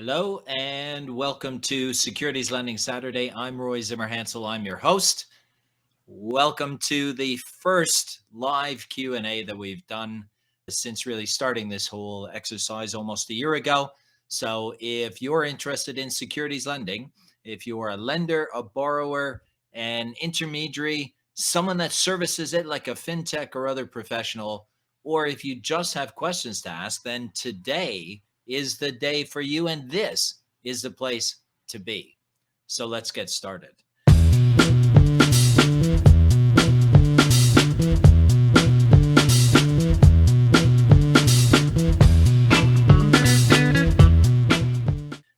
Hello and welcome to Securities Lending Saturday. I'm Roy Zimmerhansl. I'm your host. Welcome to the first live Q&A that we've done since really starting this whole exercise almost a year ago. So if you're interested in securities lending, if you're a lender, a borrower, an intermediary, someone that services it like a fintech or other professional, or if you just have questions to ask, then today is the day for you, and this is the place to be. So let's get started.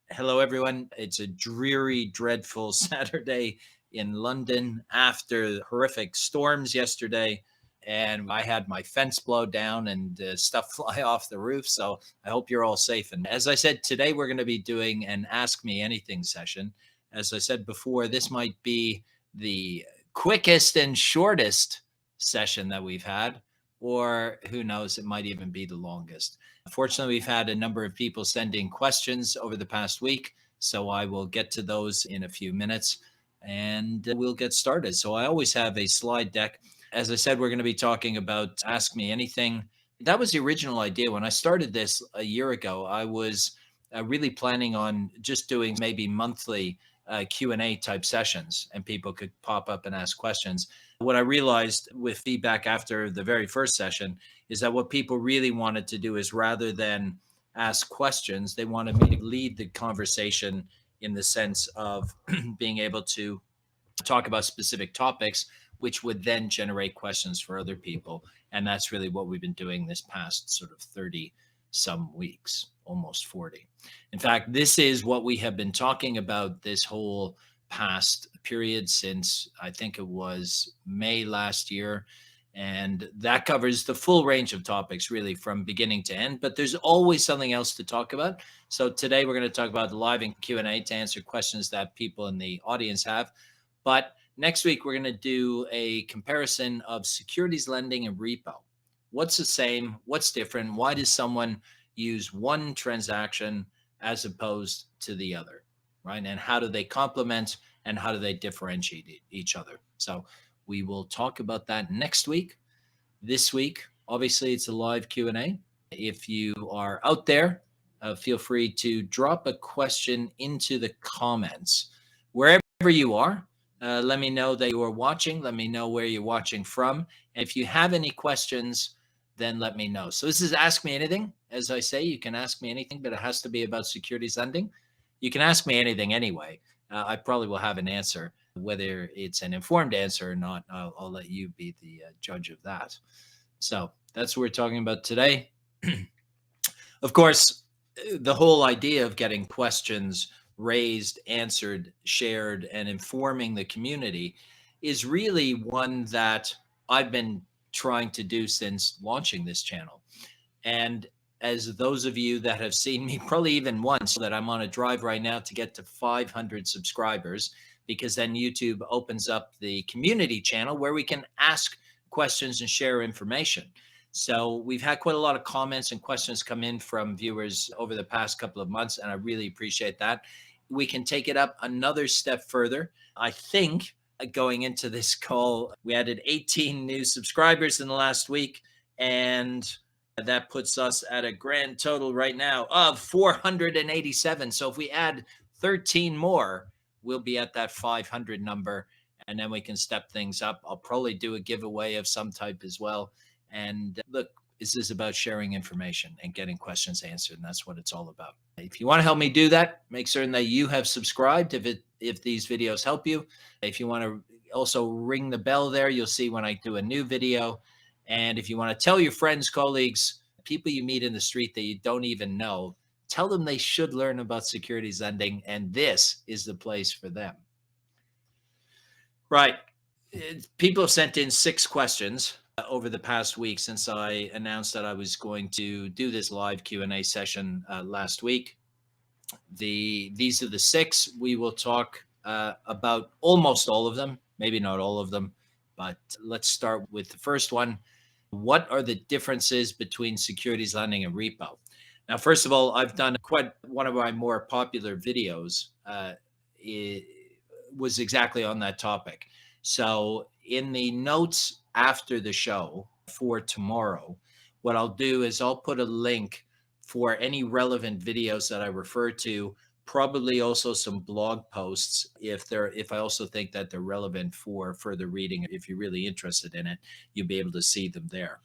Hello, everyone. It's a dreary, dreadful Saturday in London after horrific storms yesterday. And I had my fence blow down and stuff fly off the roof. So I hope you're all safe. And as I said, today we're going to be doing an Ask Me Anything session. As I said before, this might be the quickest and shortest session that we've had, or who knows, it might even be the longest. Fortunately, we've had a number of people sending questions over the past week, so I will get to those in a few minutes and we'll get started. So I always have a slide deck. As I said, we're going to be talking about Ask Me Anything. That was the original idea. When I started this a year ago, I was really planning on just doing maybe monthly Q&A type sessions, and people could pop up and ask questions. What I realized with feedback after the very first session is that what people really wanted to do is, rather than ask questions, they wanted me to lead the conversation in the sense of being able to talk about specific topics, which would then generate questions for other people. And that's really what we've been doing this past sort of 30 some weeks, almost 40. In fact, this is what we have been talking about this whole past period since I think it was May last year. And that covers the full range of topics, really, from beginning to end. But there's always something else to talk about. So today we're going to talk about the live and Q&A to answer questions that people in the audience have. But next week, we're going to do a comparison of securities lending and repo. What's the same? What's different? Why does someone use one transaction as opposed to the other, right? And how do they complement and how do they differentiate each other? So we will talk about that next week. This week, obviously, it's a live Q&A. If you are out there, feel free to drop a question into the comments. Wherever you are, let me know that you are watching. Let me know where you're watching from. And if you have any questions, then let me know. So this is Ask Me Anything. As I say, you can ask me anything, but it has to be about securities lending. You can ask me anything anyway. I probably will have an answer. Whether it's an informed answer or not, I'll let you be the judge of that. So that's what we're talking about today. Of course, the whole idea of getting questions raised, answered, shared, and informing the community is really one that I've been trying to do since launching this channel. And as those of you that have seen me probably even once, that I'm on a drive right now to get to 500 subscribers, because then YouTube opens up the community channel where we can ask questions and share information. So we've had quite a lot of comments and questions come in from viewers over the past couple of months, and I really appreciate that. We can take it up another step further. I think going into this call, we added 18 new subscribers in the last week, and that puts us at a grand total right now of 487. So if we add 13 more, we'll be at that 500 number, and then we can step things up. I'll probably do a giveaway of some type as well. And look, this is about sharing information and getting questions answered, and that's what it's all about. If you want to help me do that, make certain that you have subscribed if these videos help you. If you want to also ring the bell there, you'll see when I do a new video. And if you want to tell your friends, colleagues, people you meet in the street that you don't even know, tell them they should learn about securities lending, and this is the place for them. Right. People have sent in 6 questions over the past week since I announced that I was going to do this live Q&A session last week. These are the 6. We will talk about almost all of them, maybe not all of them, but let's start with the first one. What are the differences between securities lending and repo? Now, first of all, I've done quite one of my more popular videos. It was exactly on that topic. So, in the notes after the show for tomorrow, what I'll do is I'll put a link for any relevant videos that I refer to. Probably also some blog posts if I also think that they're relevant for further reading. If you're really interested in it, you'll be able to see them there.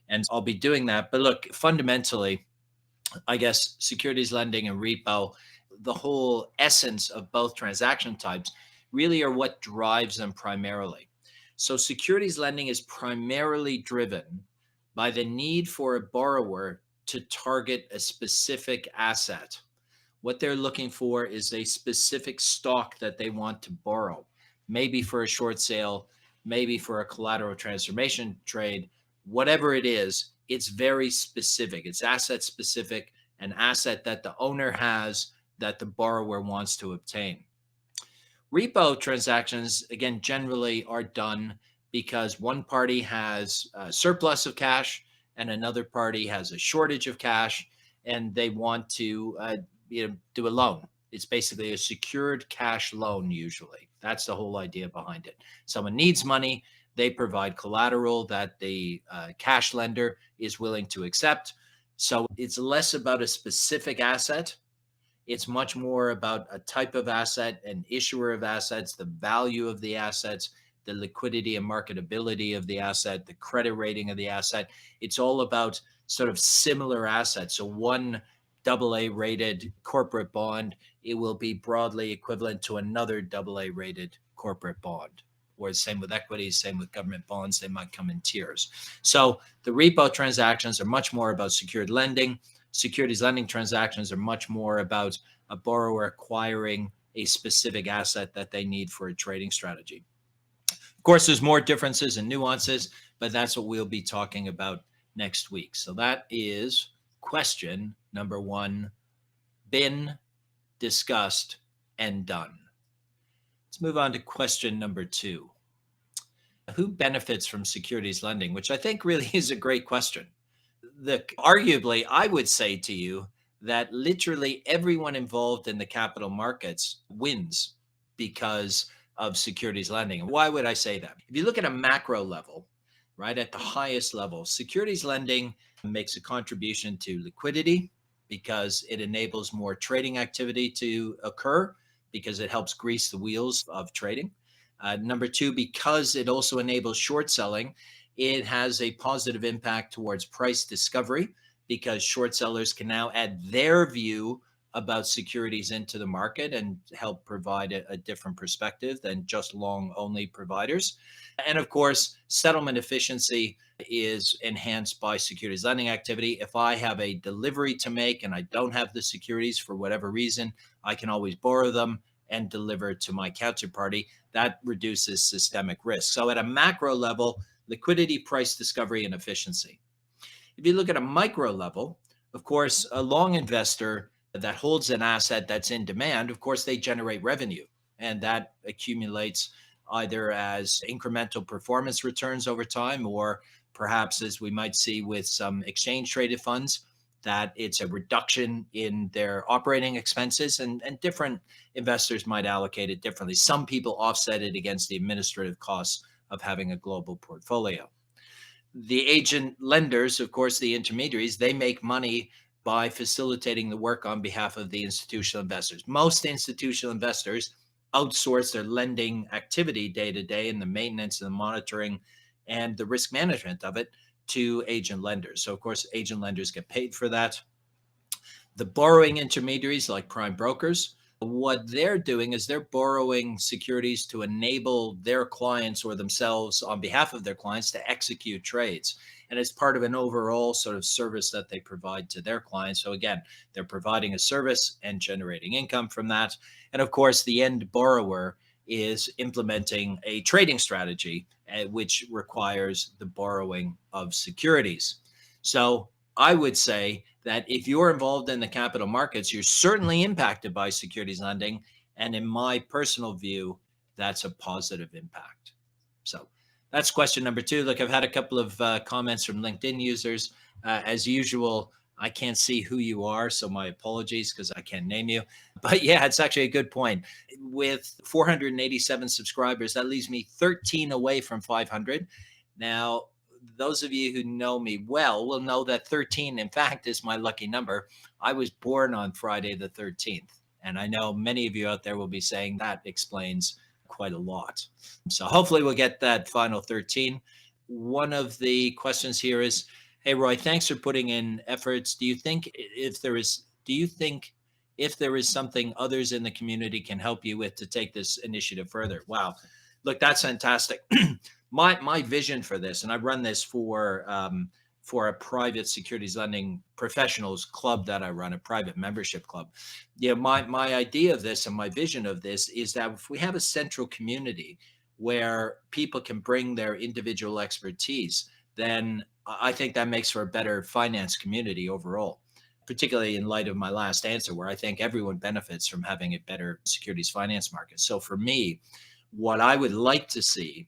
And I'll be doing that. But look, fundamentally, I guess securities lending and repo, the whole essence of both transaction types really are what drives them primarily. So, securities lending is primarily driven by the need for a borrower to target a specific asset. What they're looking for is a specific stock that they want to borrow, maybe for a short sale, maybe for a collateral transformation trade, whatever it is, it's very specific. It's asset specific, an asset that the owner has that the borrower wants to obtain. Repo transactions, again, generally are done because one party has a surplus of cash and another party has a shortage of cash, and they want to do a loan. It's basically a secured cash loan, usually. That's the whole idea behind it. Someone needs money, they provide collateral that the cash lender is willing to accept. So it's less about a specific asset, it's much more about a type of asset, an issuer of assets, the value of the assets, the liquidity and marketability of the asset, the credit rating of the asset. It's all about sort of similar assets. So one AA rated corporate bond, it will be broadly equivalent to another AA rated corporate bond. Or same with equities, same with government bonds, they might come in tiers. So the repo transactions are much more about secured lending. Securities lending transactions are much more about a borrower acquiring a specific asset that they need for a trading strategy. Of course, there's more differences and nuances, but that's what we'll be talking about next week. So that is question number 1, been discussed and done. Let's move on to question number 2. Who benefits from securities lending? Which I think really is a great question. Arguably, I would say to you that literally everyone involved in the capital markets wins because of securities lending. Why would I say that? If you look at a macro level, right, at the highest level, securities lending makes a contribution to liquidity because it enables more trading activity to occur because it helps grease the wheels of trading. Number 2, because it also enables short selling, it has a positive impact towards price discovery because short sellers can now add their view about securities into the market and help provide a different perspective than just long only providers. And of course, settlement efficiency is enhanced by securities lending activity. If I have a delivery to make and I don't have the securities for whatever reason, I can always borrow them and deliver to my counterparty. That reduces systemic risk. So at a macro level, liquidity, price discovery, and efficiency. If you look at a micro level, of course, a long investor that holds an asset that's in demand, of course, they generate revenue, and that accumulates either as incremental performance returns over time, or perhaps as we might see with some exchange traded funds, that it's a reduction in their operating expenses, and different investors might allocate it differently. Some people offset it against the administrative costs of having a global portfolio. The agent lenders, of course, the intermediaries, they make money by facilitating the work on behalf of the institutional investors. Most institutional investors outsource their lending activity day to day and the maintenance and the monitoring and the risk management of it to agent lenders. So, of course, agent lenders get paid for that. The borrowing intermediaries, like prime brokers, what they're doing is they're borrowing securities to enable their clients or themselves on behalf of their clients to execute trades. And it's part of an overall sort of service that they provide to their clients. So again, they're providing a service and generating income from that. And of course, the end borrower is implementing a trading strategy, which requires the borrowing of securities. So I would say that if you're involved in the capital markets, you're certainly impacted by securities lending. And in my personal view, that's a positive impact. So that's question number 2. Look, I've had a couple of comments from LinkedIn users. As usual, I can't see who you are, so my apologies because I can't name you. But yeah, it's actually a good point. With 487 subscribers, that leaves me 13 away from 500. Now, those of you who know me well will know that 13, in fact, is my lucky number. I was born on Friday the 13th. And I know many of you out there will be saying that explains quite a lot. So hopefully we'll get that final 13. One of the questions here is, hey, Roy, thanks for putting in efforts. Do you think if there is something others in the community can help you with to take this initiative further? Wow. Look, that's fantastic. My vision for this, and I run this for a private securities lending professionals club that I run, a private membership club. Yeah, my idea of this and my vision of this is that if we have a central community where people can bring their individual expertise, then I think that makes for a better finance community overall, particularly in light of my last answer, where I think everyone benefits from having a better securities finance market. So for me, what I would like to see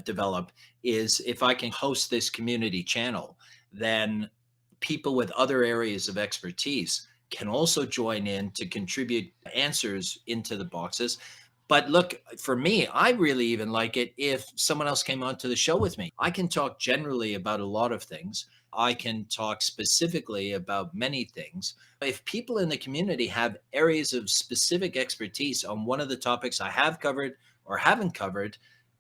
develop is if I can host this community channel, then people with other areas of expertise can also join in to contribute answers into the boxes. But look, for me, I really even like it if someone else came onto the show with me. I can talk generally about a lot of things. I can talk specifically about many things. If people in the community have areas of specific expertise on one of the topics I have covered or haven't covered,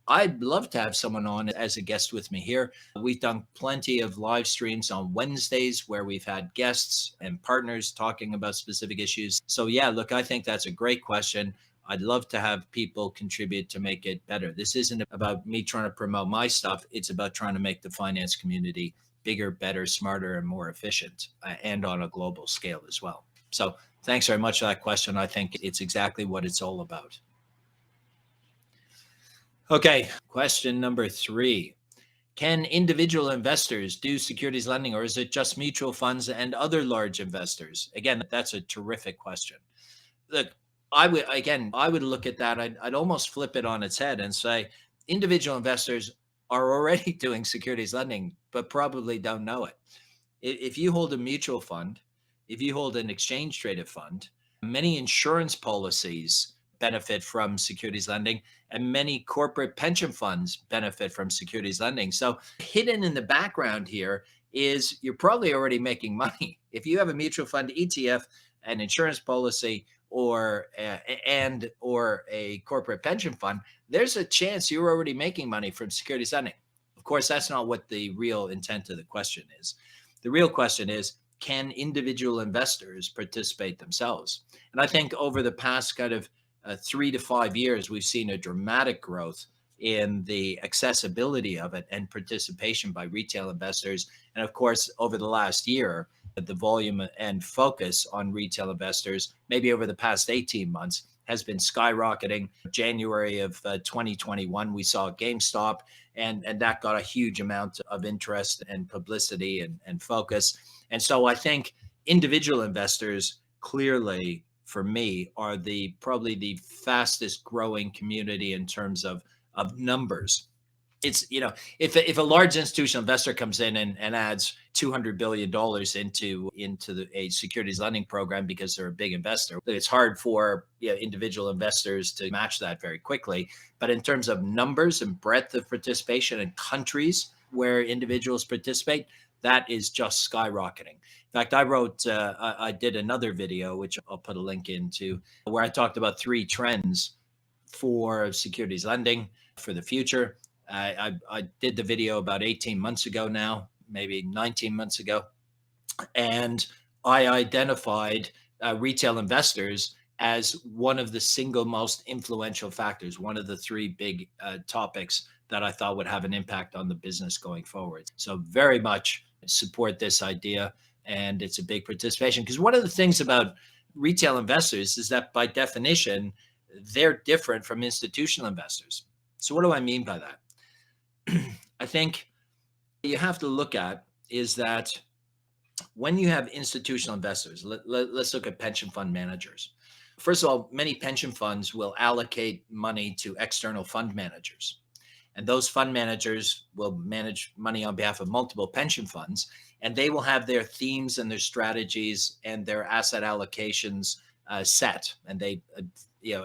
I'd love to have someone on as a guest with me here. We've done plenty of live streams on Wednesdays where we've had guests and partners talking about specific issues. So, yeah, look, I think that's a great question. I'd love to have people contribute to make it better. This isn't about me trying to promote my stuff. It's about trying to make the finance community bigger, better, smarter, and more efficient, and on a global scale as well. So thanks very much for that question. I think it's exactly what it's all about. Okay, question number 3. Can individual investors do securities lending, or is it just mutual funds and other large investors? Again, that's a terrific question. Look, I would look at that. I'd almost flip it on its head and say individual investors are already doing securities lending, but probably don't know it. If you hold a mutual fund, if you hold an exchange traded fund, many insurance policies benefit from securities lending, and many corporate pension funds benefit from securities lending. So hidden in the background here is you're probably already making money. If you have a mutual fund ETF, an insurance policy, or a corporate pension fund, there's a chance you're already making money from securities lending. Of course, that's not what the real intent of the question is. The real question is, can individual investors participate themselves? And I think over the past kind of 3 to 5 years, we've seen a dramatic growth in the accessibility of it and participation by retail investors. And of course, over the last year, the volume and focus on retail investors, maybe over the past 18 months, has been skyrocketing. January of 2021, we saw GameStop, and that got a huge amount of interest and publicity and focus. And so I think individual investors clearly, for me, are probably the fastest growing community in terms of numbers. It's, if a large institutional investor comes in and adds $200 billion into a securities lending program because they're a big investor, it's hard for individual investors to match that very quickly. But in terms of numbers and breadth of participation in countries where individuals participate, that is just skyrocketing. In fact, I did another video, which I'll put a link into, where I talked about 3 trends for securities lending for the future. I did the video about 18 months ago now, maybe 19 months ago. And I identified retail investors as one of the single most influential factors, one of the 3 big topics that I thought would have an impact on the business going forward. So very much support this idea. And it's a big participation, because one of the things about retail investors is that by definition, they're different from institutional investors. So what do I mean by that? I think you have to look at is that when you have institutional investors, let's look at pension fund managers. First of all, many pension funds will allocate money to external fund managers. And those fund managers will manage money on behalf of multiple pension funds. and they will have their themes and their strategies and their asset allocations set, and they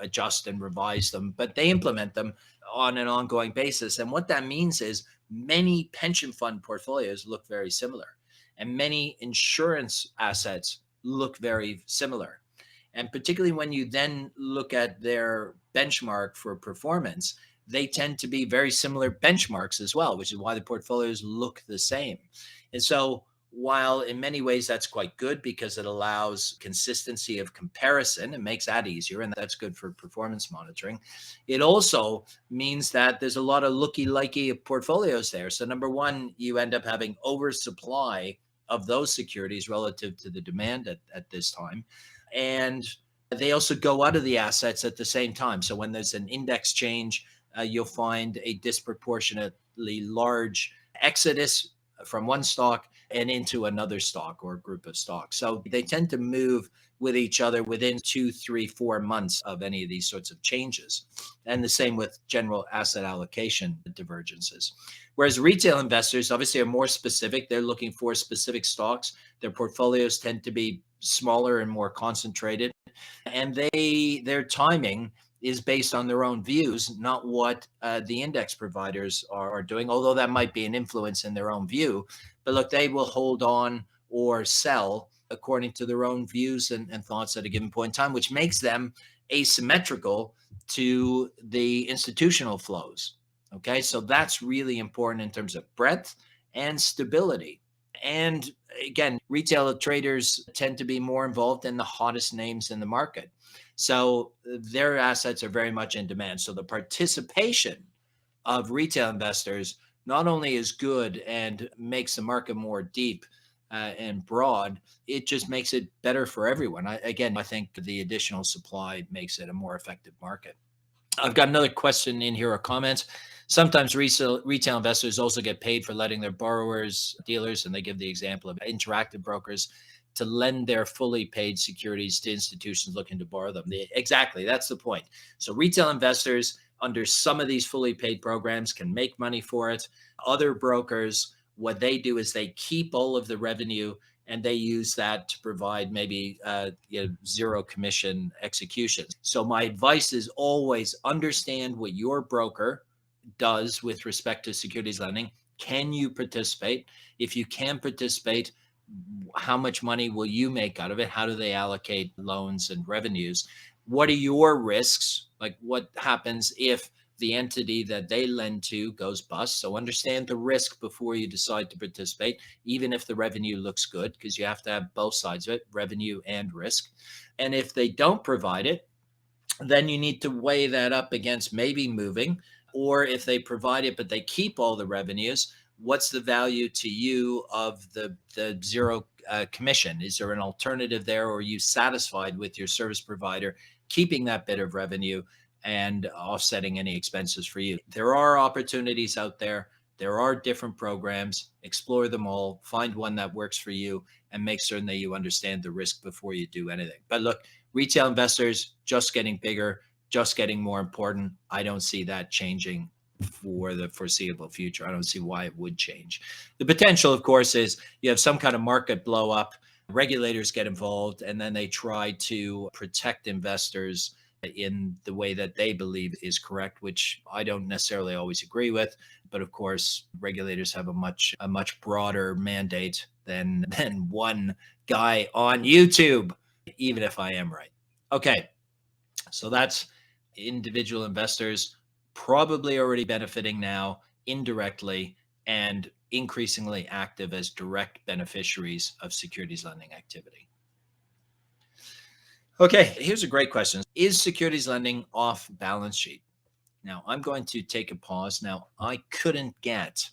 adjust and revise them, but they implement them on an ongoing basis. And what that means is many pension fund portfolios look very similar, and many insurance assets look very similar. And particularly when you then look at their benchmark for performance, they tend to be very similar benchmarks as well, which is why the portfolios look the same. And so, while in many ways that's quite good because it allows consistency of comparison and makes that easier, and that's good for performance monitoring, it also means that there's a lot of looky-likey portfolios there. So, number one, you end up having oversupply of those securities relative to the demand at this time. And they also go out of the assets at the same time. So when there's an index change, you'll find a disproportionately large exodus from one stock and into another stock or group of stocks. So they tend to move with each other within 2, 3, 4 months of any of these sorts of changes. And the same with general asset allocation divergences. Whereas retail investors obviously are more specific. They're looking for specific stocks. Their portfolios tend to be smaller and more concentrated. And their timing is based on their own views, not what the index providers are doing, although that might be an influence in their own view. But look, they will hold on or sell according to their own views and thoughts at a given point in time, which makes them asymmetrical to the institutional flows. Okay, so that's really important in terms of breadth and stability. And again, retail traders tend to be more involved in the hottest names in the market. So their assets are very much in demand. So the participation of retail investors not only is good and makes the market more deep and broad, it just makes it better for everyone. I think the additional supply makes it a more effective market. I've got another question in here or comment. Sometimes retail investors also get paid for letting their borrowers, dealers, and they give the example of interactive brokers, to lend their fully paid securities to institutions looking to borrow them. Exactly, that's the point. So retail investors under some of these fully paid programs can make money for it. Other brokers, what they do is they keep all of the revenue and they use that to provide maybe zero commission executions. So my advice is always understand what your broker does with respect to securities lending. Can you participate? If you can participate, how much money will you make out of it? How do they allocate loans and revenues? What are your risks? Like what happens if the entity that they lend to goes bust? So understand the risk before you decide to participate, even if the revenue looks good, because you have to have both sides of it, revenue and risk. And if they don't provide it, then you need to weigh that up against maybe moving, or if they provide it but they keep all the revenues, what's the value to you of the zero commission? Is there an alternative there, or are you satisfied with your service provider keeping that bit of revenue and offsetting any expenses for you? There are opportunities out there. There are different programs. Explore them all. Find one that works for you and make certain that you understand the risk before you do anything. But look, retail investors just getting bigger, just getting more important. I don't see that changing for the foreseeable future. I don't see why it would change. The potential, of course, is you have some kind of market blow up, regulators get involved, and then they try to protect investors in the way that they believe is correct, which I don't necessarily always agree with. But of course, regulators have a much broader mandate than one guy on YouTube, even if I am right. Okay, so that's individual investors probably already benefiting now indirectly and increasingly active as direct beneficiaries of securities lending activity. Okay, here's a great question. Is securities lending off balance sheet? Now, I'm going to take a pause. Now, I couldn't get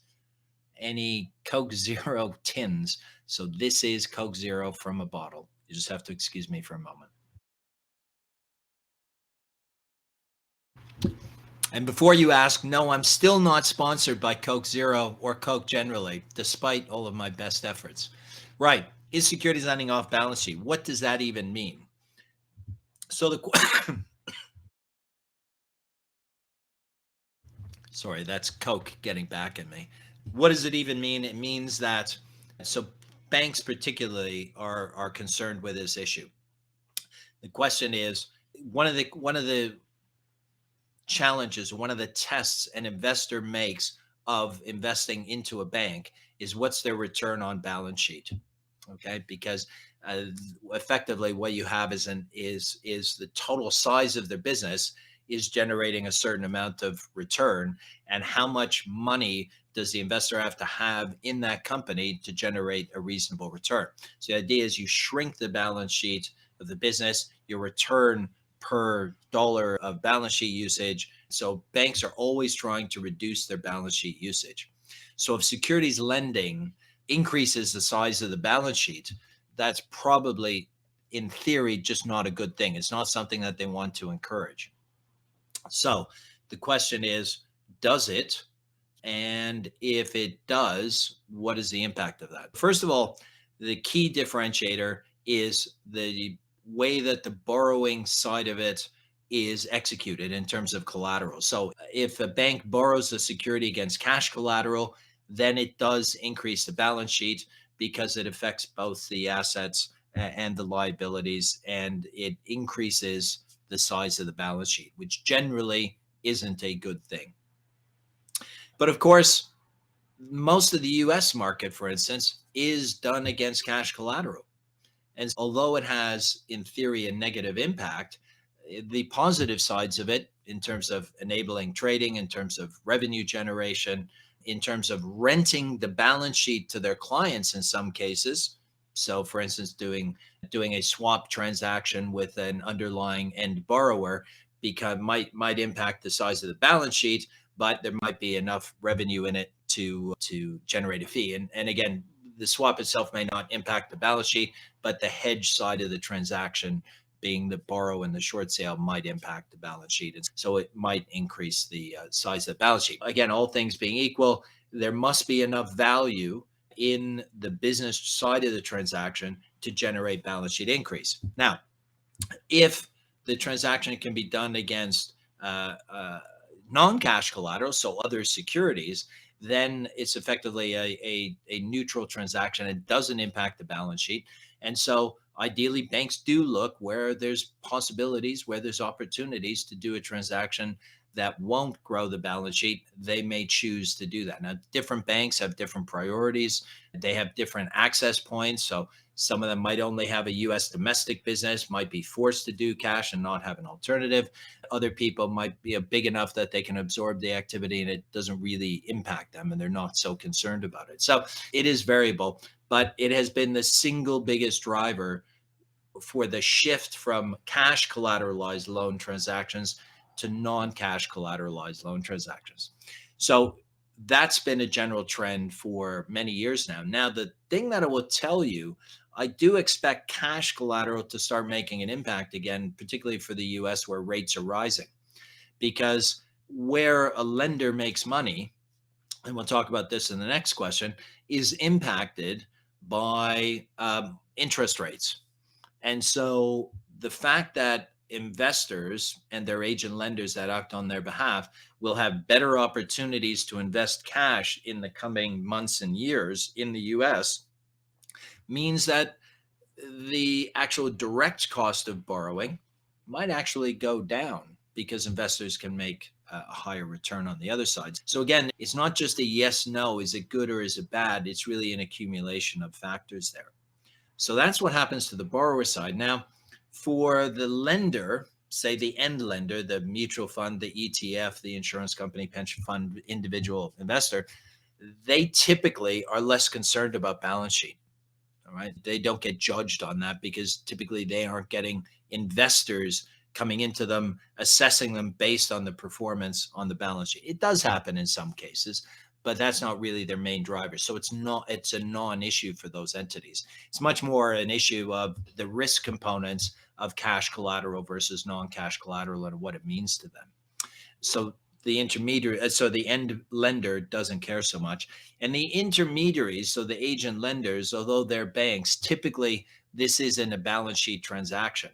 any Coke Zero tins, so this is Coke Zero from a bottle. You just have to excuse me for a moment. And before you ask, no, I'm still not sponsored by Coke Zero or Coke generally, despite all of my best efforts. Right. Is securities lending off balance sheet? What does that even mean? So sorry, that's Coke getting back at me. What does it even mean? It means that, so banks particularly are concerned with this issue. The question is, one of the challenges, one of the tests an investor makes of investing into a bank is what's their return on balance sheet. Okay, because uh, effectively what you have is the total size of their business is generating a certain amount of return, and how much money does the investor have in that company to generate a reasonable return. So the idea is you shrink the balance sheet of the business, your return per dollar of balance sheet usage. So banks are always trying to reduce their balance sheet usage. So if securities lending increases the size of the balance sheet, that's probably, in theory, just not a good thing. It's not something that they want to encourage. So the question is, does it? And if it does, what is the impact of that? First of all, the key differentiator is the way that the borrowing side of it is executed in terms of collateral. So if a bank borrows a security against cash collateral, then it does increase the balance sheet because it affects both the assets and the liabilities, and it increases the size of the balance sheet, which generally isn't a good thing. But of course, most of the US market, for instance, is done against cash collateral. And although it has, in theory, a negative impact, the positive sides of it, in terms of enabling trading, in terms of revenue generation, in terms of renting the balance sheet to their clients in some cases. So, for instance, doing a swap transaction with an underlying end borrower because might impact the size of the balance sheet, but there might be enough revenue in it to generate a fee. And again, the swap itself may not impact the balance sheet, but the hedge side of the transaction, being the borrow and the short sale, might impact the balance sheet. And so it might increase the size of the balance sheet. Again, all things being equal, there must be enough value in the business side of the transaction to generate balance sheet increase. Now, if the transaction can be done against non-cash collateral, so other securities, then it's effectively a neutral transaction. It doesn't impact the balance sheet. And so ideally, banks do look where there's possibilities, where there's opportunities to do a transaction that won't grow the balance sheet. They may choose to do that. Now, different banks have different priorities. They have different access points. So some of them might only have a US domestic business, might be forced to do cash and not have an alternative. Other people might be big enough that they can absorb the activity and it doesn't really impact them and they're not so concerned about it. So it is variable, but it has been the single biggest driver for the shift from cash collateralized loan transactions to non-cash collateralized loan transactions. So that's been a general trend for many years now. Now, the thing that I will tell you, I do expect cash collateral to start making an impact again, particularly for the US where rates are rising, because where a lender makes money, and we'll talk about this in the next question, is impacted by interest rates. And so the fact that investors and their agent lenders that act on their behalf will have better opportunities to invest cash in the coming months and years in the US means that the actual direct cost of borrowing might actually go down because investors can make a higher return on the other side. So again, it's not just a yes, no, is it good or is it bad? It's really an accumulation of factors there. So that's what happens to the borrower side. Now, for the lender, say the end lender, the mutual fund, the ETF, the insurance company, pension fund, individual investor, they typically are less concerned about balance sheet. All right. They don't get judged on that because typically they aren't getting investors coming into them, assessing them based on the performance on the balance sheet. It does happen in some cases, but that's not really their main driver. So it's a non-issue for those entities. It's much more an issue of the risk components of cash collateral versus non-cash collateral and what it means to them. So the end lender doesn't care so much. And the intermediaries, so the agent lenders, although they're banks, typically this isn't a balance sheet transaction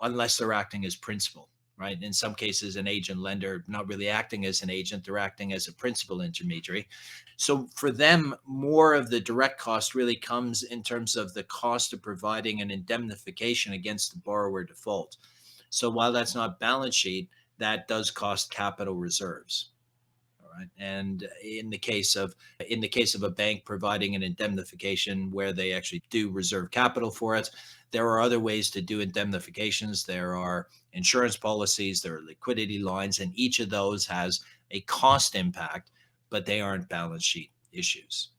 unless they're acting as principal. right? In some cases, an agent lender not really acting as an agent, they're acting as a principal intermediary. So for them, more of the direct cost really comes in terms of the cost of providing an indemnification against the borrower default. So while that's not balance sheet, that does cost capital reserves. All right. And in the case of a bank providing an indemnification where they actually do reserve capital for it, there are other ways to do indemnifications. There are insurance policies, there are liquidity lines, and each of those has a cost impact, but they aren't balance sheet issues.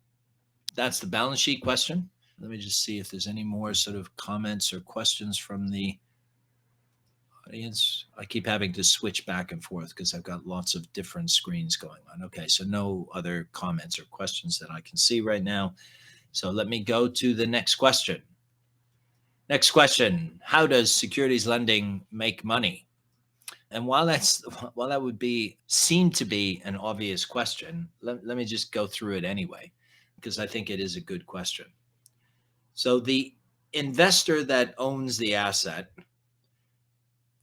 That's the balance sheet question. Let me just see if there's any more sort of comments or questions from the audience. I keep having to switch back and forth because I've got lots of different screens going on. Okay, so no other comments or questions that I can see right now. So let me go to the next question. Next question: how does securities lending make money? And while that would be seem to be an obvious question, let me just go through it anyway, because I think it is a good question. So the investor that owns the asset,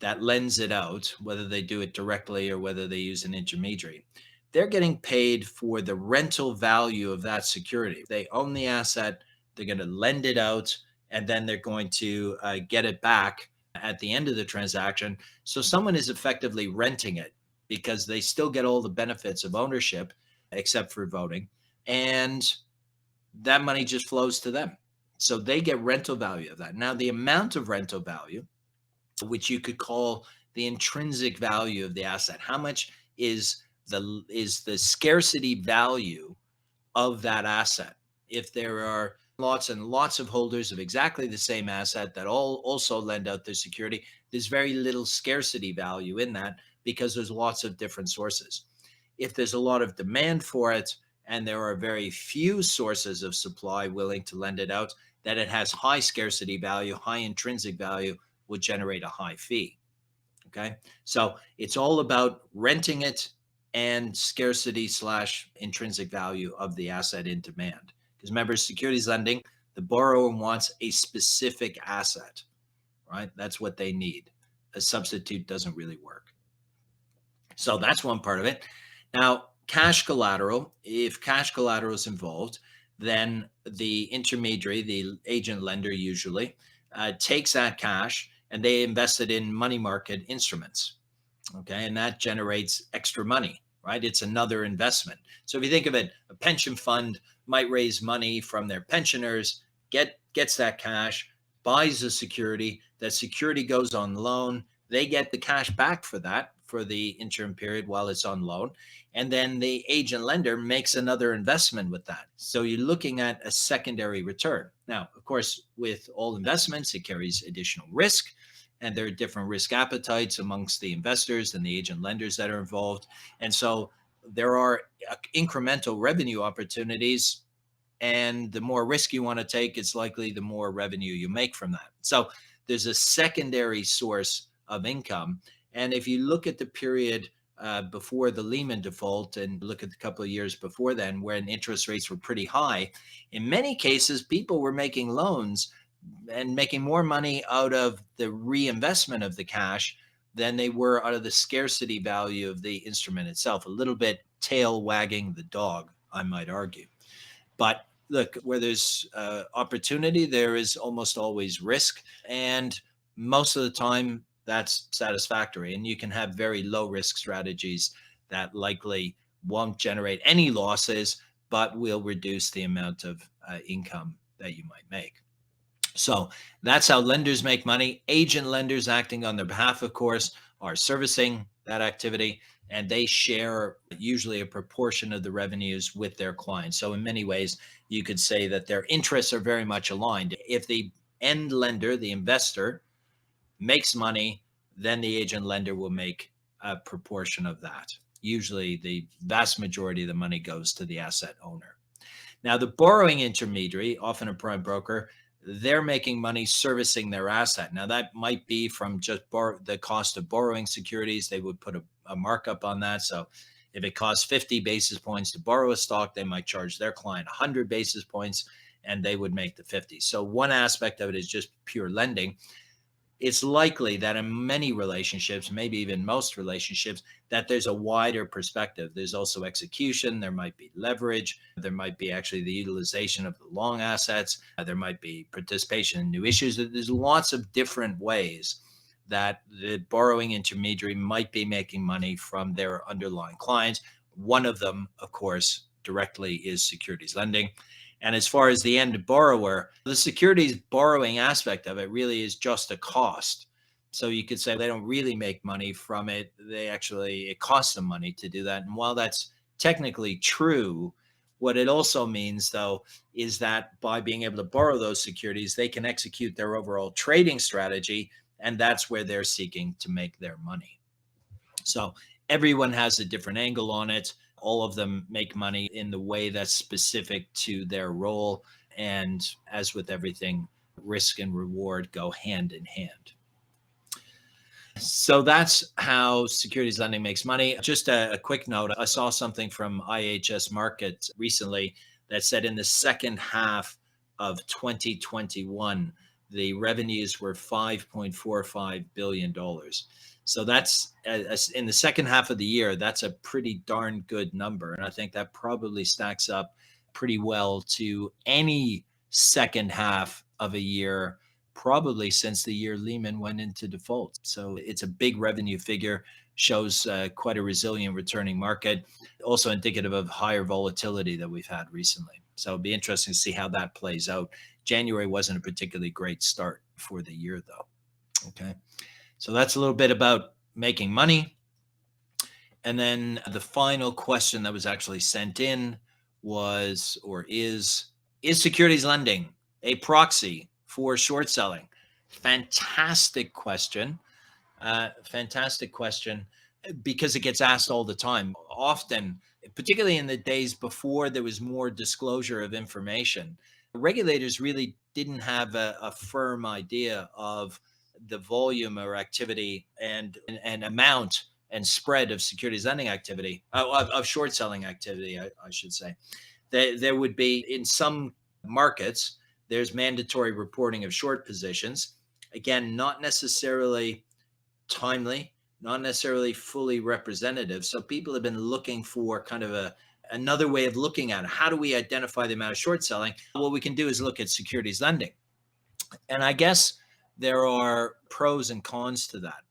that lends it out, whether they do it directly or whether they use an intermediary, they're getting paid for the rental value of that security. If they own the asset, they're going to lend it out, and then they're going to get it back at the end of the transaction. So someone is effectively renting it because they still get all the benefits of ownership, except for voting, and that money just flows to them. So they get rental value of that. Now, the amount of rental value, which you could call the intrinsic value of the asset, how much is the scarcity value of that asset? If there are lots and lots of holders of exactly the same asset that all also lend out their security, there's very little scarcity value in that because there's lots of different sources. If there's a lot of demand for it and there are very few sources of supply willing to lend it out, then it has high scarcity value, high intrinsic value, would generate a high fee. Okay. So it's all about renting it and scarcity / intrinsic value of the asset in demand. Because remember, securities lending, the borrower wants a specific asset, right? That's what they need. A substitute doesn't really work. So that's one part of it. Now, cash collateral, if cash collateral is involved, then the intermediary, the agent lender usually, takes that cash and they invest it in money market instruments. Okay. And that generates extra money, right? It's another investment. So if you think of it, a pension fund might raise money from their pensioners, gets that cash, buys a security, that security goes on loan. They get the cash back for that for the interim period while it's on loan. And then the agent lender makes another investment with that. So you're looking at a secondary return. Now, of course, with all investments, it carries additional risk. And there are different risk appetites amongst the investors and the agent lenders that are involved. And so there are incremental revenue opportunities. And the more risk you want to take, it's likely the more revenue you make from that. So there's a secondary source of income. And if you look at the period before the Lehman default and look at the couple of years before then, when interest rates were pretty high, in many cases, people were making loans and making more money out of the reinvestment of the cash than they were out of the scarcity value of the instrument itself. A little bit tail wagging the dog, I might argue. But look, where there's opportunity, there is almost always risk. And most of the time, that's satisfactory. And you can have very low risk strategies that likely won't generate any losses, but will reduce the amount of income that you might make. So that's how lenders make money. Agent lenders acting on their behalf, of course, are servicing that activity, and they share usually a proportion of the revenues with their clients. So in many ways, you could say that their interests are very much aligned. If the end lender, the investor, makes money, then the agent lender will make a proportion of that. Usually the vast majority of the money goes to the asset owner. Now, the borrowing intermediary, often a prime broker, they're making money servicing their asset. Now, that might be from just the cost of borrowing securities. They would put a markup on that. So if it costs 50 basis points to borrow a stock, they might charge their client 100 basis points and they would make the 50. So one aspect of it is just pure lending. it's likely that in many relationships, maybe even most relationships, that there's a wider perspective. There's also execution, there might be leverage, there might be actually the utilization of the long assets, there might be participation in new issues. There's lots of different ways that the borrowing intermediary might be making money from their underlying clients. One of them, of course, directly is securities lending. And as far as the end borrower, the securities borrowing aspect of it really is just a cost. So you could say they don't really make money from it. It costs them money to do that. And while that's technically true, what it also means, though, is that by being able to borrow those securities, they can execute their overall trading strategy. And that's where they're seeking to make their money. So everyone has a different angle on it. All of them make money in the way that's specific to their role. And as with everything, risk and reward go hand in hand. So that's how securities lending makes money. Just a quick note, I saw something from IHS Markit recently that said in the second half of 2021, the revenues were $5.45 billion. So that's in the second half of the year, that's a pretty darn good number. And I think that probably stacks up pretty well to any second half of a year, probably since the year Lehman went into default. So it's a big revenue figure, shows quite a resilient returning market, also indicative of higher volatility that we've had recently. So it'll be interesting to see how that plays out. January wasn't a particularly great start for the year, though. Okay. So that's a little bit about making money. And then the final question that was actually sent in was, or is securities lending a proxy for short selling? Fantastic question. Fantastic question, because it gets asked all the time. Often, particularly in the days before there was more disclosure of information, regulators really didn't have a firm idea of the volume or activity and amount and spread of securities lending activity, of short selling activity, I should say. There would be, in some markets, there's mandatory reporting of short positions. Again, not necessarily timely, not necessarily fully representative. So people have been looking for kind of another way of looking at it. How do we identify the amount of short selling? What we can do is look at securities lending. And I guess there are pros and cons to that.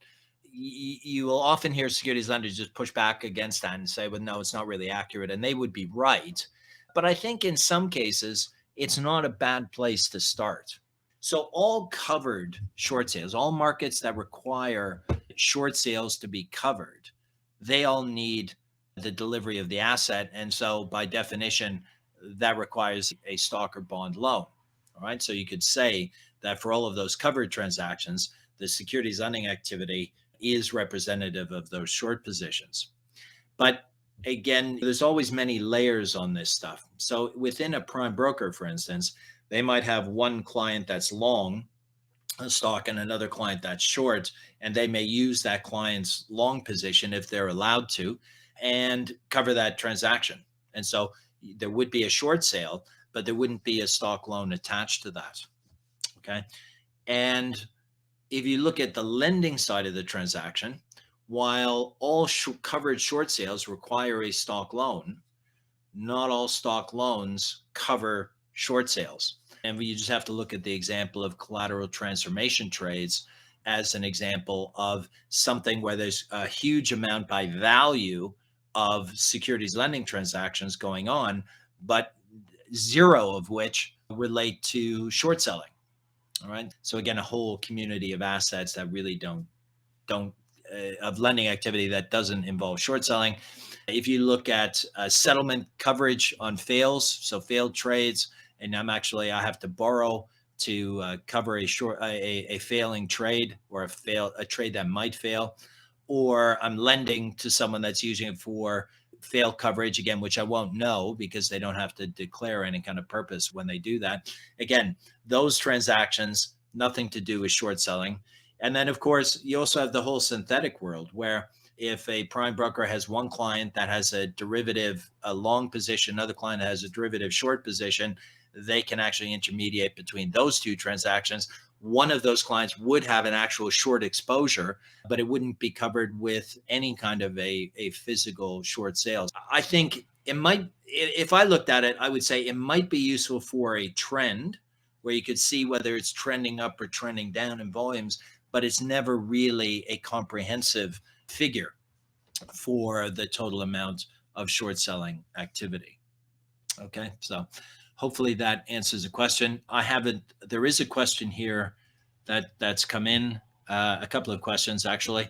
You will often hear securities lenders just push back against that and say, well, no, it's not really accurate. And they would be right. But I think in some cases, it's not a bad place to start. So all covered short sales, all markets that require short sales to be covered, they all need the delivery of the asset. And so by definition, that requires a stock or bond loan. All right. So you could say that for all of those covered transactions, the securities lending activity is representative of those short positions. But again, there's always many layers on this stuff. So within a prime broker, for instance, they might have one client that's long a stock and another client that's short, and they may use that client's long position if they're allowed to and cover that transaction. And so there would be a short sale, but there wouldn't be a stock loan attached to that. Okay. And if you look at the lending side of the transaction, while all covered short sales require a stock loan, not all stock loans cover short sales. And you just have to look at the example of collateral transformation trades as an example of something where there's a huge amount by value of securities lending transactions going on, but zero of which relate to short selling. All right. So again, a whole community of assets that really don't of lending activity that doesn't involve short selling. If you look at settlement coverage on fails, so failed trades, and I have to borrow to cover a failing trade or a trade that might fail, or I'm lending to someone that's using it for fail coverage, again, which I won't know because they don't have to declare any kind of purpose when they do that. Again, those transactions, nothing to do with short selling. And then, of course, you also have the whole synthetic world where if a prime broker has one client that has a derivative, a long position, another client that has a derivative short position, they can actually intermediate between those two transactions. one of those clients would have an actual short exposure, but it wouldn't be covered with any kind of a physical short sales. I think it might, if I looked at it, I would say it might be useful for a trend where you could see whether it's trending up or trending down in volumes, but it's never really a comprehensive figure for the total amount of short selling activity. Okay, so hopefully that answers the question. There is a question here that's come in, a couple of questions actually.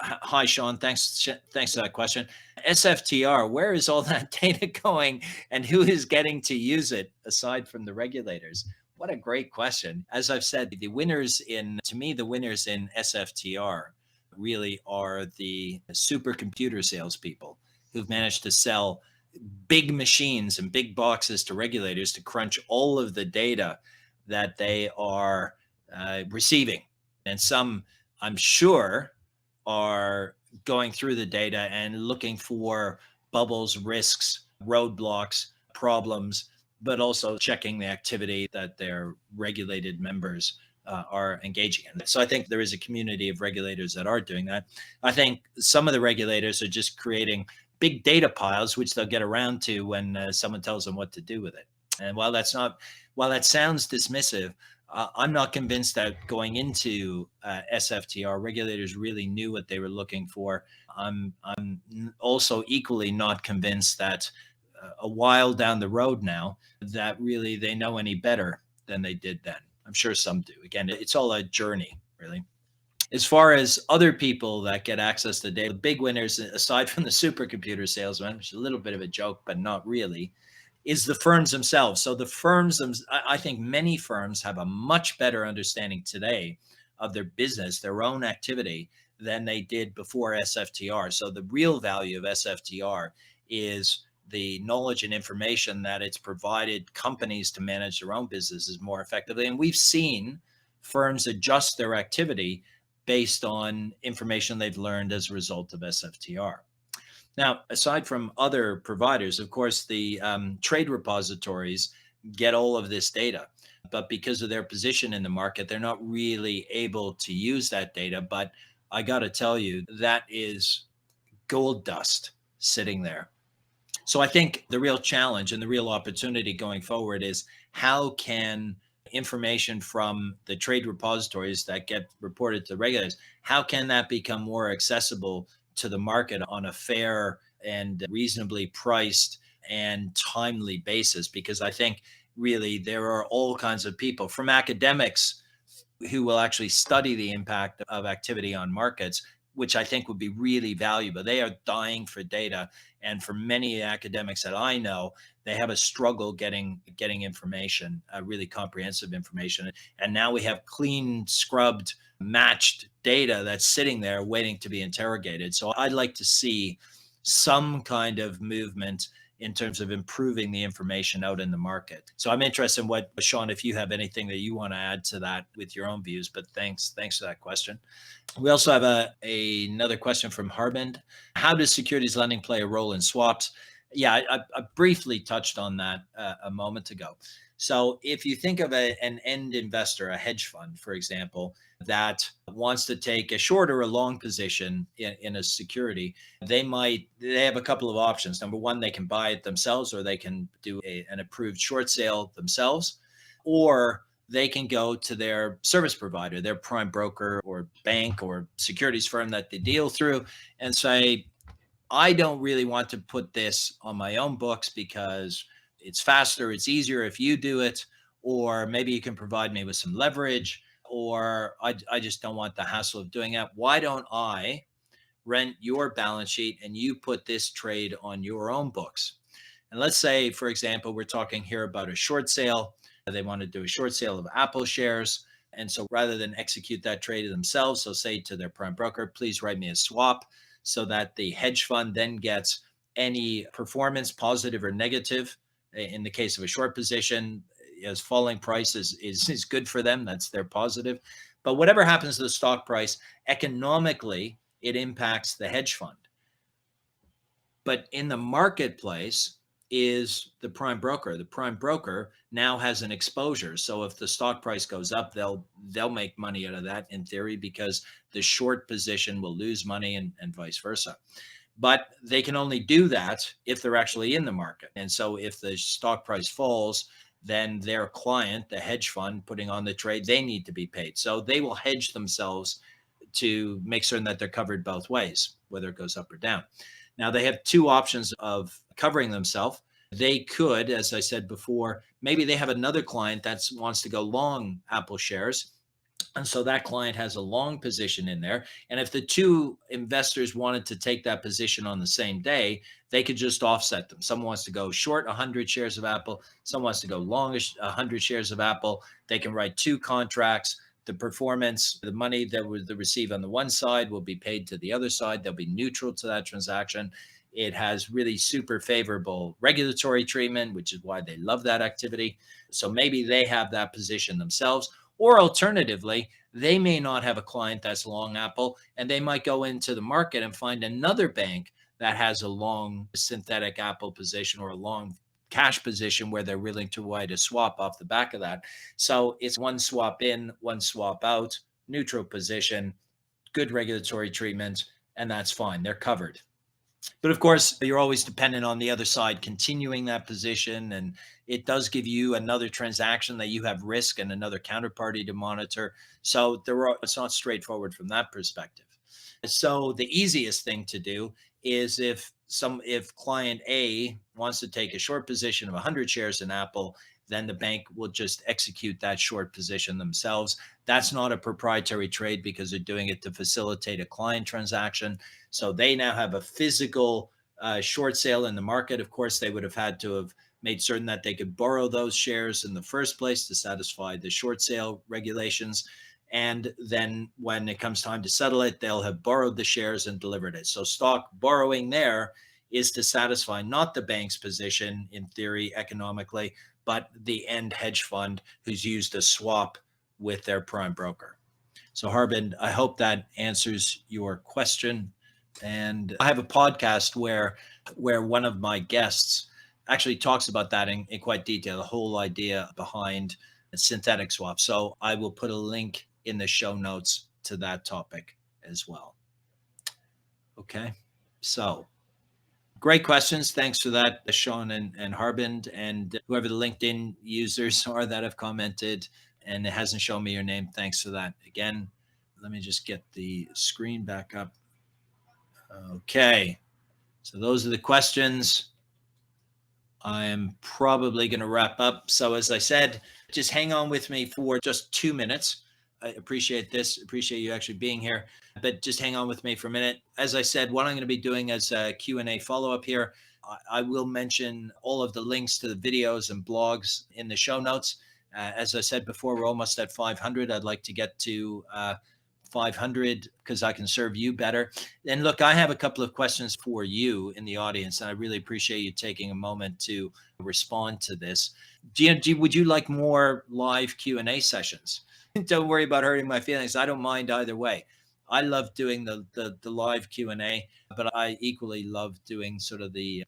Hi, Sean. Thanks for that question. SFTR, where is all that data going and who is getting to use it aside from the regulators? What a great question. As I've said, to me, the winners in SFTR really are the supercomputer salespeople who've managed to sell big machines and big boxes to regulators to crunch all of the data that they are receiving. And some, I'm sure, are going through the data and looking for bubbles, risks, roadblocks, problems, but also checking the activity that their regulated members are engaging in. So I think there is a community of regulators that are doing that. I think some of the regulators are just creating big data piles, which they'll get around to when someone tells them what to do with it. And while that sounds dismissive, I'm not convinced that going into SFTR, regulators really knew what they were looking for. I'm also equally not convinced that a while down the road now that really they know any better than they did then. I'm sure some do. Again, it's all a journey, really. As far as other people that get access to data, the big winners, aside from the supercomputer salesman, which is a little bit of a joke, but not really, is the firms themselves. So the firms, I think many firms have a much better understanding today of their business, their own activity, than they did before SFTR. So the real value of SFTR is the knowledge and information that it's provided companies to manage their own businesses more effectively. And we've seen firms adjust their activity based on information they've learned as a result of SFTR. Now, aside from other providers, of course, the trade repositories get all of this data, but because of their position in the market, they're not really able to use that data. But I got to tell you, that is gold dust sitting there. So I think the real challenge and the real opportunity going forward is how can information from the trade repositories that get reported to regulators, how can that become more accessible to the market on a fair and reasonably priced and timely basis? Because I think really there are all kinds of people, from academics who will actually study the impact of activity on markets, which I think would be really valuable. They are dying for data. And for many academics that I know, they have a struggle getting information, really comprehensive information. And now we have clean, scrubbed, matched data that's sitting there waiting to be interrogated. So I'd like to see some kind of movement in terms of improving the information out in the market. So I'm interested in what, Sean, if you have anything that you want to add to that with your own views, but thanks for that question. We also have another question from Harbin. How does securities lending play a role in swaps? Yeah, I briefly touched on that a moment ago. So if you think of an end investor, a hedge fund, for example, that wants to take a short or a long position in a security, they have a couple of options. Number one, they can buy it themselves, or they can do an approved short sale themselves, or they can go to their service provider, their prime broker or bank or securities firm that they deal through, and say, I don't really want to put this on my own books because it's faster, it's easier if you do it, or maybe you can provide me with some leverage, or I just don't want the hassle of doing it. Why don't I rent your balance sheet and you put this trade on your own books? And let's say, for example, we're talking here about a short sale. They want to do a short sale of Apple shares. And so rather than execute that trade themselves, so say to their prime broker, please write me a swap, so that the hedge fund then gets any performance, positive or negative. In the case of a short position, as falling price is good for them, that's their positive. But whatever happens to the stock price, economically, it impacts the hedge fund. But in the marketplace, is the prime broker. The prime broker now has an exposure. So if the stock price goes up, they'll make money out of that in theory, because the short position will lose money, and vice versa. But they can only do that if they're actually in the market. And so if the stock price falls, then their client, the hedge fund putting on the trade, they need to be paid. So they will hedge themselves to make certain that they're covered both ways, whether it goes up or down. Now, they have two options of covering themselves. They could, as I said before, maybe they have another client that wants to go long Apple shares. And so that client has a long position in there. And if the two investors wanted to take that position on the same day, they could just offset them. Someone wants to go short 100 shares of Apple, someone wants to go longish 100 shares of Apple. They can write two contracts. The performance, the money that would receive on the one side will be paid to the other side. They'll be neutral to that transaction. It has really super favorable regulatory treatment, which is why they love that activity. So maybe they have that position themselves. Or alternatively, they may not have a client that's long Apple, and they might go into the market and find another bank that has a long synthetic Apple position or a long cash position where they're willing to write a swap off the back of that. So it's one swap in, one swap out, neutral position, good regulatory treatment, and that's fine. They're covered. But of course, you're always dependent on the other side continuing that position. And it does give you another transaction that you have risk and another counterparty to monitor. So it's not straightforward from that perspective. So the easiest thing to do is if client A wants to take a short position of 100 shares in Apple, then the bank will just execute that short position themselves. That's not a proprietary trade because they're doing it to facilitate a client transaction. So they now have a physical short sale in the market. Of course, they would have had to have made certain that they could borrow those shares in the first place to satisfy the short sale regulations. And then when it comes time to settle it, they'll have borrowed the shares and delivered it. So stock borrowing there is to satisfy not the bank's position in theory economically, but the end hedge fund who's used a swap with their prime broker. So Harbin, I hope that answers your question. And I have a podcast where one of my guests actually talks about that in quite detail, the whole idea behind synthetic swaps. So I will put a link in the show notes to that topic as well. Okay, so great questions. Thanks for that, Sean and Harbin, and whoever the LinkedIn users are that have commented, and it hasn't shown me your name. Thanks for that. Again, let me just get the screen back up. Okay, so those are the questions. I'm probably going to wrap up. So as I said, just hang on with me for just 2 minutes. I appreciate this. Appreciate you actually being here, but just hang on with me for a minute. As I said, what I'm going to be doing as a Q&A follow-up here, I will mention all of the links to the videos and blogs in the show notes. As I said before, we're almost at 500. I'd like to get to 500 because I can serve you better. And look, I have a couple of questions for you in the audience, and I really appreciate you taking a moment to respond to this. Would you like more live Q&A sessions? Don't worry about hurting my feelings. I don't mind either way. I love doing the live Q&A, but I equally love doing sort of the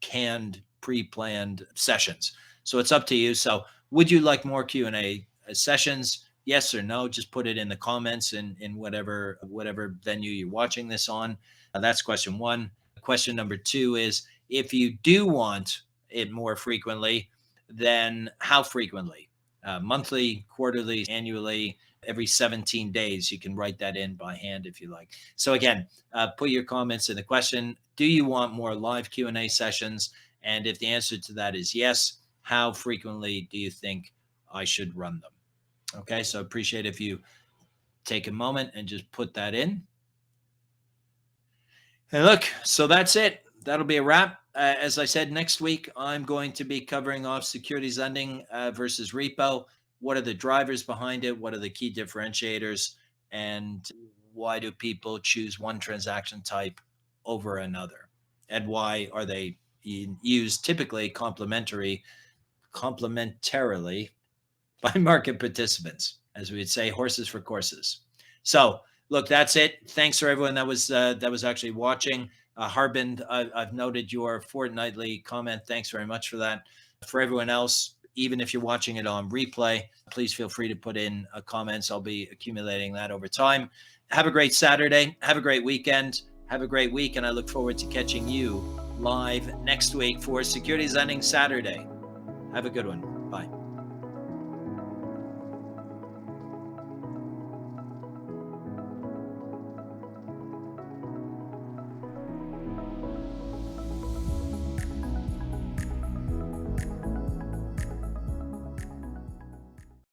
canned, pre-planned sessions. So it's up to you. So would you like more Q&A sessions? Yes or no? Just put it in the comments in whatever venue you're watching this on. That's question one. Question number two is, if you do want it more frequently, then how frequently? Monthly, quarterly, annually, every 17 days. You can write that in by hand if you like. So again, put your comments in the question. Do you want more live Q&A sessions? And if the answer to that is yes, how frequently do you think I should run them? Okay, so I appreciate if you take a moment and just put that in. And look, so that's it. That'll be a wrap. As I said, next week, I'm going to be covering off securities lending versus repo. What are the drivers behind it? What are the key differentiators? And why do people choose one transaction type over another? And why are they used typically complementarily by market participants, as we would say, horses for courses. So look, that's it. Thanks for everyone that was actually watching. Harbin, I've noted your fortnightly comment. Thanks very much for that. For everyone else, even if you're watching it on replay, please feel free to put in comments. I'll be accumulating that over time. Have a great Saturday. Have a great weekend. Have a great week. And I look forward to catching you live next week for Securities Lending Saturday. Have a good one. Bye.